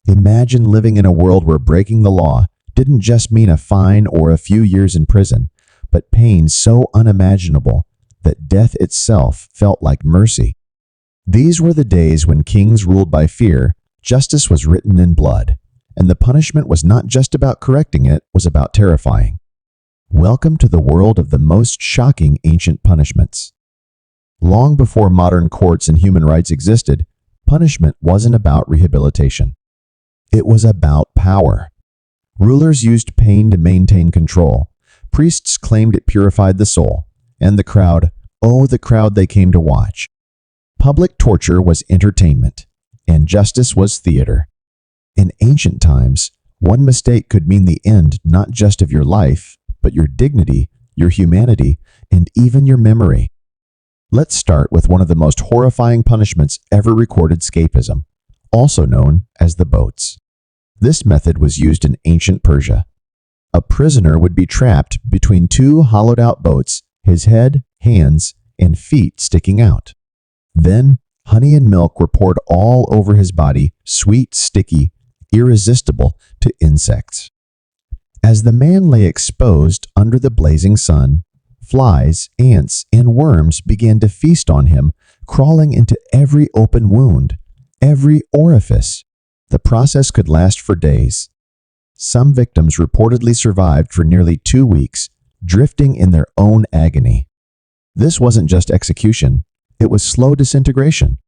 Imagine living in a world where breaking the law didn't just mean a fine or a few years in prison, but pain so unimaginable that death itself felt like mercy. These were the days when kings ruled by fear, justice was written in blood, and the punishment was not just about correcting, it was about terrifying. Welcome to the world of the most shocking ancient punishments. Long before modern courts and human rights existed, punishment wasn't about rehabilitation. It was about power. Rulers used pain to maintain control. Priests claimed it purified the soul. And the crowd, oh, the crowd they came to watch. Public torture was entertainment, and justice was theater. In ancient times, one mistake could mean the end not just of your life, but your dignity, your humanity, and even your memory. Let's start with one of the most horrifying punishments ever recorded: escapism, also known as the boats. This method was used in ancient Persia. A prisoner would be trapped between two hollowed-out boats, his head, hands, and feet sticking out. Then, honey and milk were poured all over his body, sweet, sticky, irresistible to insects. As the man lay exposed under the blazing sun, flies, ants, and worms began to feast on him, crawling into every open wound, every orifice. The process could last for days. Some victims reportedly survived for nearly 2 weeks, drifting in their own agony. This wasn't just execution, it was slow disintegration.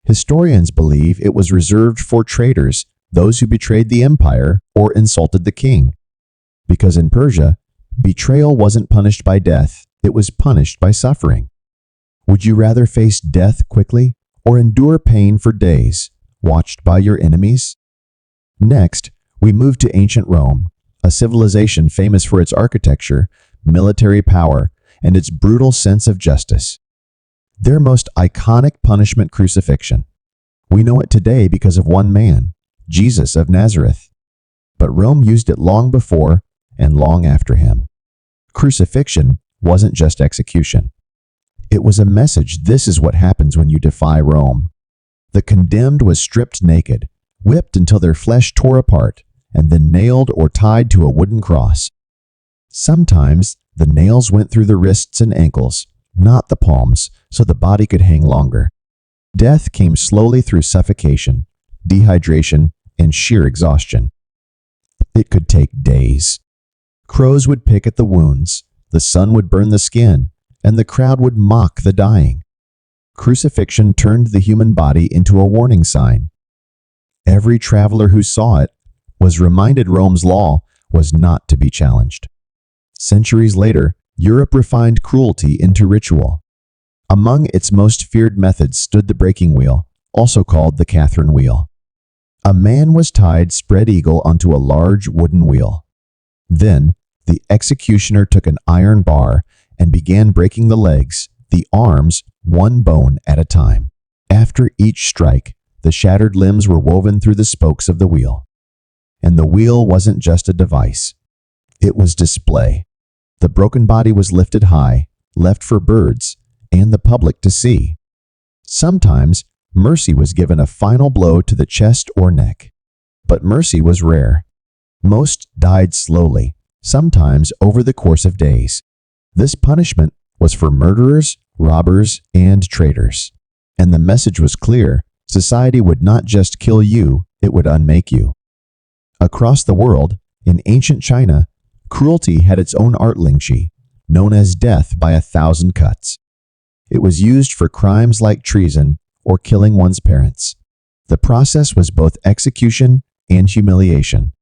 Historians believe it was reserved for traitors, those who betrayed the empire or insulted the king. Because in Persia, betrayal wasn't punished by death, it was punished by suffering. Would you rather face death quickly or endure pain for days, watched by your enemies? Next, we move to ancient Rome, a civilization famous for its architecture, military power, and its brutal sense of justice. Their most iconic punishment: crucifixion. We know it today because of one man, Jesus of Nazareth. But Rome used it long before and long after him. Crucifixion wasn't just execution. It was a message: this is what happens when you defy Rome. The condemned was stripped naked, whipped until their flesh tore apart, and then nailed or tied to a wooden cross. Sometimes the nails went through the wrists and ankles, not the palms, so the body could hang longer. Death came slowly through suffocation, dehydration, and sheer exhaustion. It could take days. Crows would pick at the wounds, the sun would burn the skin, and the crowd would mock the dying. Crucifixion turned the human body into a warning sign. Every traveler who saw it was reminded Rome's law was not to be challenged. Centuries later, Europe refined cruelty into ritual. Among its most feared methods stood the breaking wheel, also called the Catherine wheel. A man was tied spread eagle onto a large wooden wheel. Then, the executioner took an iron bar and began breaking the legs, the arms, one bone at a time. After each strike, the shattered limbs were woven through the spokes of the wheel. And the wheel wasn't just a device. It was display. The broken body was lifted high, left for birds and the public to see. Sometimes, mercy was given: a final blow to the chest or neck. But mercy was rare. Most died slowly, sometimes over the course of days. This punishment was for murderers, robbers, and traitors. And the message was clear: society would not just kill you, it would unmake you. Across the world, in ancient China, cruelty had its own art lingxi, known as death by 1,000 cuts. It was used for crimes like treason or killing one's parents. The process was both execution and humiliation.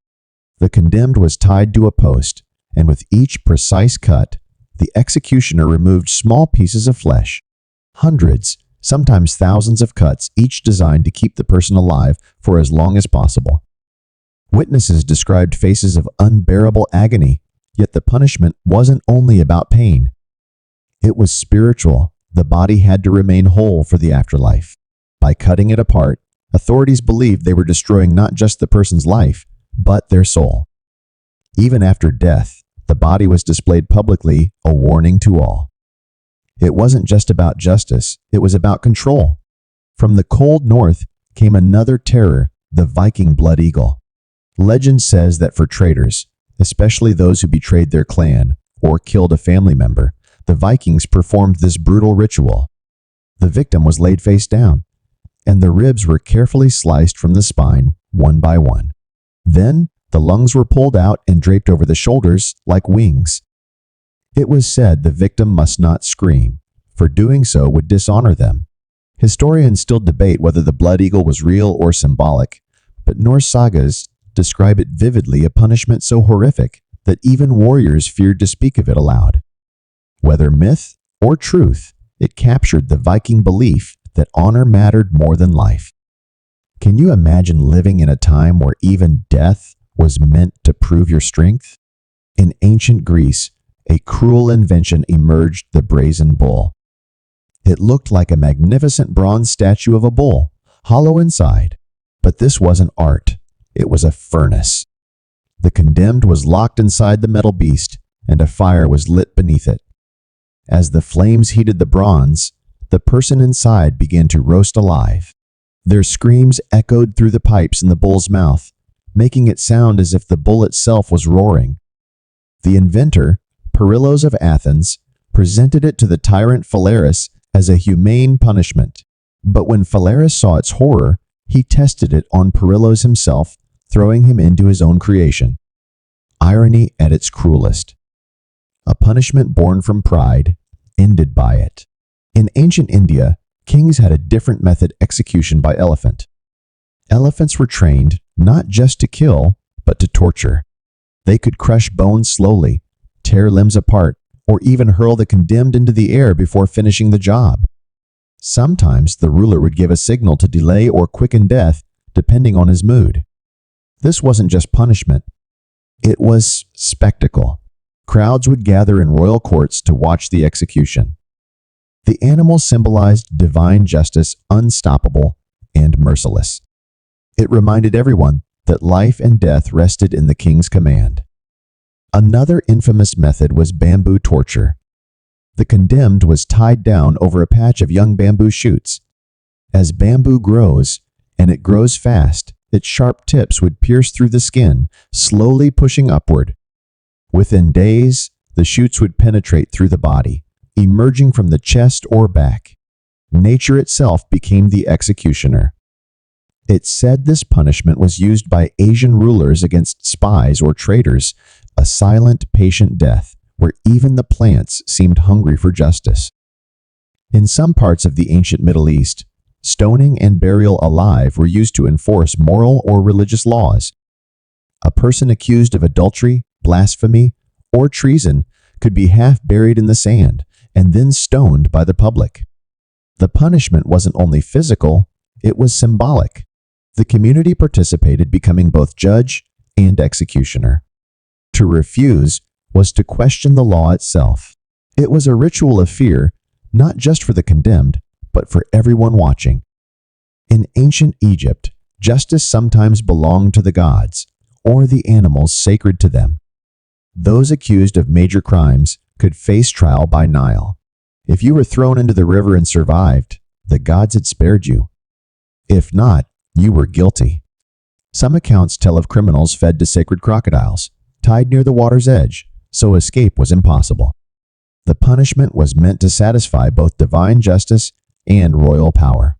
The condemned was tied to a post, and with each precise cut, the executioner removed small pieces of flesh. Hundreds, sometimes thousands of cuts, each designed to keep the person alive for as long as possible. Witnesses described faces of unbearable agony, yet the punishment wasn't only about pain. It was spiritual. The body had to remain whole for the afterlife. By cutting it apart, authorities believed they were destroying not just the person's life, but their soul. Even after death, the body was displayed publicly, a warning to all. It wasn't just about justice, it was about control. From the cold north came another terror: the Viking blood eagle. Legend says that for traitors, especially those who betrayed their clan or killed a family member, the Vikings performed this brutal ritual. The victim was laid face down, and the ribs were carefully sliced from the spine one by one. Then, the lungs were pulled out and draped over the shoulders like wings. It was said the victim must not scream, for doing so would dishonor them. Historians still debate whether the blood eagle was real or symbolic, but Norse sagas describe it vividly, a punishment so horrific that even warriors feared to speak of it aloud. Whether myth or truth, it captured the Viking belief that honor mattered more than life. Can you imagine living in a time where even death was meant to prove your strength? In ancient Greece, a cruel invention emerged: the brazen bull. It looked like a magnificent bronze statue of a bull, hollow inside. But this wasn't art. It was a furnace. The condemned was locked inside the metal beast, and a fire was lit beneath it. As the flames heated the bronze, the person inside began to roast alive. Their screams echoed through the pipes in the bull's mouth, making it sound as if the bull itself was roaring. The inventor, Perillos of Athens, presented it to the tyrant Phalaris as a humane punishment. But when Phalaris saw its horror, he tested it on Perillos himself, throwing him into his own creation. Irony at its cruelest. A punishment born from pride, ended by it. In ancient India, kings had a different method: execution by elephant. Elephants were trained not just to kill, but to torture. They could crush bones slowly, tear limbs apart, or even hurl the condemned into the air before finishing the job. Sometimes the ruler would give a signal to delay or quicken death, depending on his mood. This wasn't just punishment. It was spectacle. Crowds would gather in royal courts to watch the execution. The animal symbolized divine justice, unstoppable and merciless. It reminded everyone that life and death rested in the king's command. Another infamous method was bamboo torture. The condemned was tied down over a patch of young bamboo shoots. As bamboo grows, and it grows fast, its sharp tips would pierce through the skin, slowly pushing upward. Within days, the shoots would penetrate through the body, emerging from the chest or back. Nature itself became the executioner. It's said this punishment was used by Asian rulers against spies or traitors, a silent, patient death where even the plants seemed hungry for justice. In some parts of the ancient Middle East, stoning and burial alive were used to enforce moral or religious laws. A person accused of adultery, blasphemy, or treason could be half buried in the sand and then stoned by the public. The punishment wasn't only physical, it was symbolic. The community participated, becoming both judge and executioner. To refuse was to question the law itself. It was a ritual of fear, not just for the condemned, but for everyone watching. In ancient Egypt, justice sometimes belonged to the gods, or the animals sacred to them. Those accused of major crimes could face trial by Nile. If you were thrown into the river and survived, the gods had spared you. If not, you were guilty. Some accounts tell of criminals fed to sacred crocodiles, tied near the water's edge, so escape was impossible. The punishment was meant to satisfy both divine justice and royal power.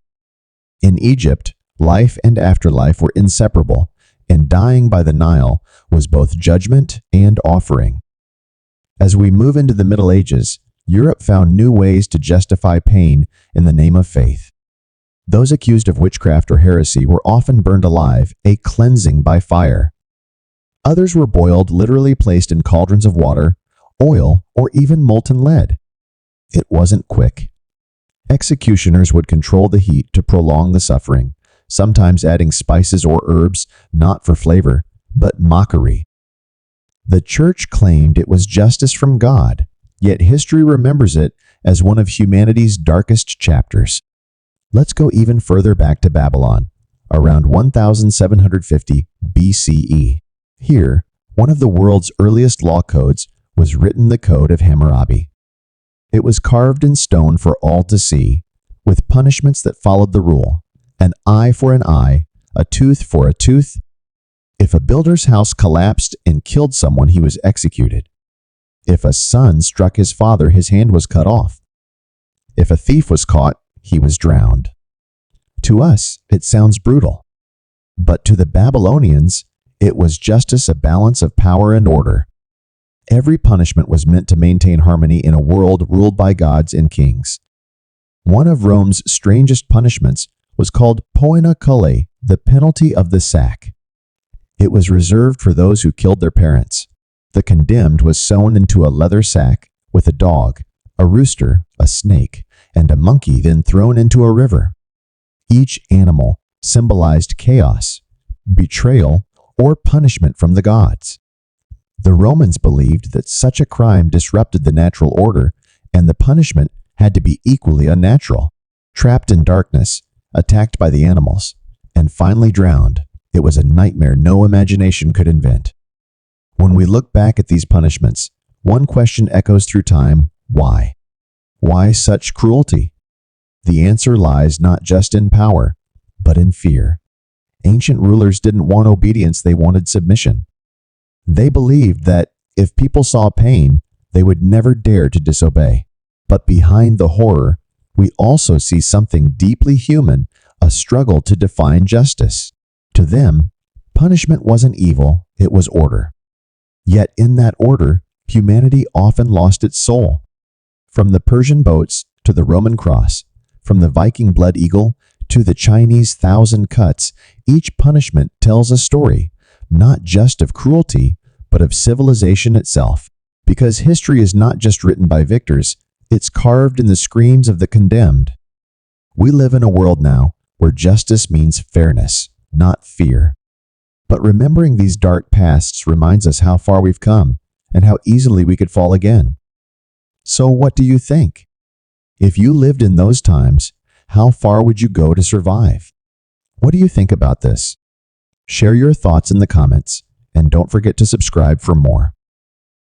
In Egypt, life and afterlife were inseparable, and dying by the Nile was both judgment and offering. As we move into the Middle Ages, Europe found new ways to justify pain in the name of faith. Those accused of witchcraft or heresy were often burned alive, a cleansing by fire. Others were boiled, literally placed in cauldrons of water, oil, or even molten lead. It wasn't quick. Executioners would control the heat to prolong the suffering, sometimes adding spices or herbs, not for flavor, but mockery. The church claimed it was justice from God, yet history remembers it as one of humanity's darkest chapters. Let's go even further back to Babylon, around 1750 BCE. Here, one of the world's earliest law codes was written, the Code of Hammurabi. It was carved in stone for all to see, with punishments that followed the rule: an eye for an eye, a tooth for a tooth. If a builder's house collapsed and killed someone, he was executed. If a son struck his father, his hand was cut off. If a thief was caught, he was drowned. To us, it sounds brutal. But to the Babylonians, it was justice, a balance of power and order. Every punishment was meant to maintain harmony in a world ruled by gods and kings. One of Rome's strangest punishments was called poena cullae, the penalty of the sack. It was reserved for those who killed their parents. The condemned was sewn into a leather sack with a dog, a rooster, a snake, and a monkey, then thrown into a river. Each animal symbolized chaos, betrayal, or punishment from the gods. The Romans believed that such a crime disrupted the natural order, and the punishment had to be equally unnatural. Trapped in darkness, attacked by the animals, and finally drowned, it was a nightmare no imagination could invent. When we look back at these punishments, one question echoes through time: why? Why such cruelty? The answer lies not just in power, but in fear. Ancient rulers didn't want obedience, they wanted submission. They believed that if people saw pain, they would never dare to disobey. But behind the horror, we also see something deeply human, a struggle to define justice. To them, punishment wasn't evil, it was order. Yet in that order, humanity often lost its soul. From the Persian boats to the Roman cross, from the Viking blood eagle to the Chinese 1,000 cuts, each punishment tells a story, not just of cruelty, but of civilization itself. Because history is not just written by victors, it's carved in the screams of the condemned. We live in a world now where justice means fairness, not fear. But remembering these dark pasts reminds us how far we've come and how easily we could fall again. So what do you think? If you lived in those times, how far would you go to survive? What do you think about this? Share your thoughts in the comments, and don't forget to subscribe for more.